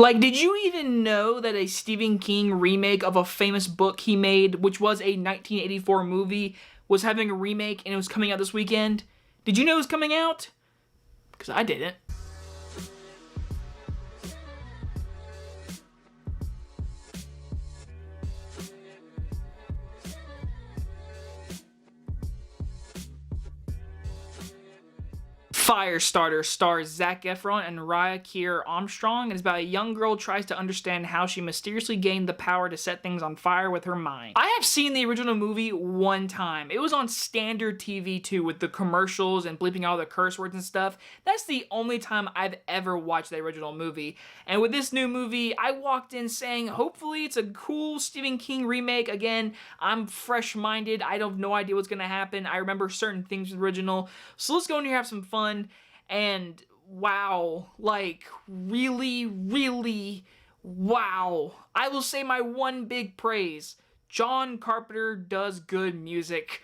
Like, did you even know that a Stephen King remake of a famous book he made, which was a 1984 movie, was having a remake and it was coming out this weekend? Did you know it was coming out? Because I didn't. Firestarter stars Zac Efron and Kiera Armstrong, and is about a young girl tries to understand how she mysteriously gained the power to set things on fire with her mind. I have seen the original movie one time. It was on standard TV too, with the commercials and bleeping all the curse words and stuff. That's the only time I've ever watched the original movie. And with this new movie, I walked in saying, hopefully it's a cool Stephen King remake. Again, I'm fresh-minded. I have no idea what's gonna happen. I remember certain things from the original. So let's go in here and have some fun. And wow, like really, really, wow. I will say my one big praise. John Carpenter does good music.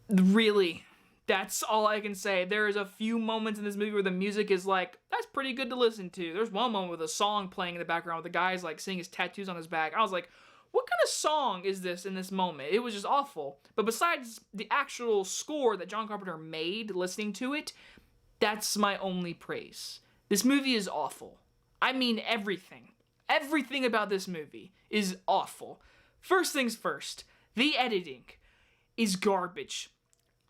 Really, that's all I can say. There is a few moments in this movie where the music is like, that's pretty good to listen to. There's one moment with a song playing in the background with the guy's like seeing his tattoos on his back. I was like, what kind of song is this in this moment? It was just awful. But besides the actual score that John Carpenter made, listening to it, that's my only praise. This movie is awful. I mean everything. Everything about this movie is awful. First things first, the editing is garbage.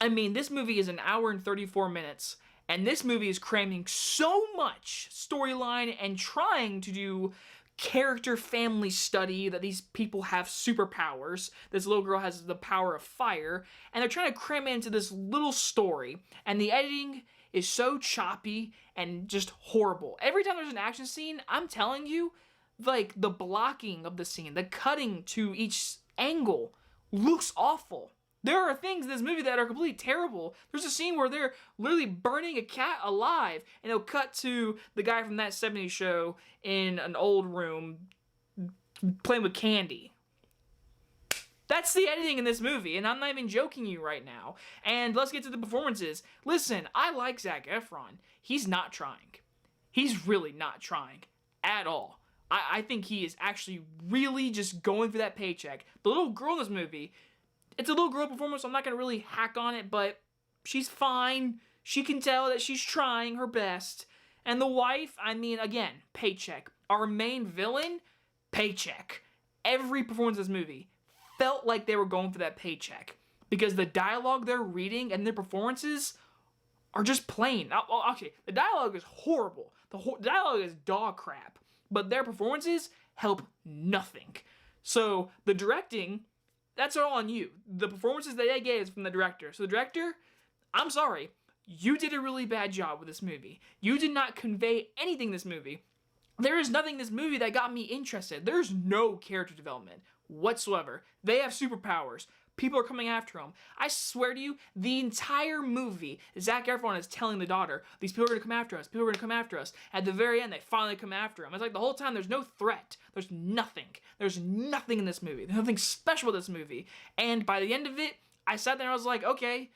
I mean, this movie is an hour and 34 minutes, and this movie is cramming so much storyline and trying to do character family study that these people have superpowers. This little girl has the power of fire, and they're trying to cram it into this little story, and the editing is so choppy and just horrible. Every time there's an action scene, I'm telling you, like the blocking of the scene, the cutting to each angle looks awful. There are things in this movie that are completely terrible. There's a scene where they're literally burning a cat alive, and it'll cut to the guy from That 70s Show in an old room playing with candy. That's the editing in this movie, and I'm not even joking you right now. And let's get to the performances. Listen, I like Zac Efron. He's not trying. He's really not trying at all. I think he is actually really just going for that paycheck. The little girl in this movie, it's a little girl performance, so I'm not going to really hack on it, but she's fine. She can tell that she's trying her best. And the wife, I mean, again, paycheck. Our main villain, paycheck. Every performance in this movie felt like they were going for that paycheck, because the dialogue they're reading and their performances are just plain. Actually, the dialogue is horrible. The dialogue is dog crap, but their performances help nothing. So the directing, that's all on you. The performances that they gave is from the director. So the director, I'm sorry, you did a really bad job with this movie. You did not convey anything in this movie. There is nothing in this movie that got me interested. There's no character development whatsoever. They have superpowers. People are coming after them. I swear to you, the entire movie, Zac Efron is telling the daughter, these people are going to come after us. People are going to come after us. At the very end, they finally come after him. It's like the whole time there's no threat. There's nothing. There's nothing in this movie. There's nothing special with this movie. And by the end of it, I sat there and I was like, okay,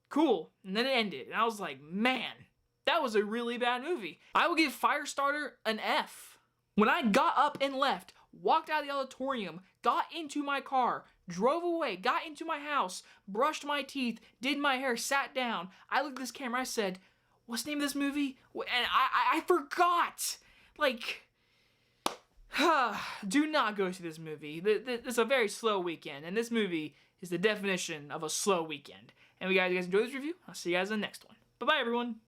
cool. And then it ended. And I was like, man, that was a really bad movie. I will give Firestarter an F. When I got up and left, walked out of the auditorium, got into my car, drove away, got into my house, brushed my teeth, did my hair, sat down. I looked at this camera, I said, what's the name of this movie? And I forgot. Like, do not go see this movie. It's a very slow weekend, and this movie is the definition of a slow weekend. And you guys enjoy this review? I'll see you guys in the next one. Bye-bye, everyone.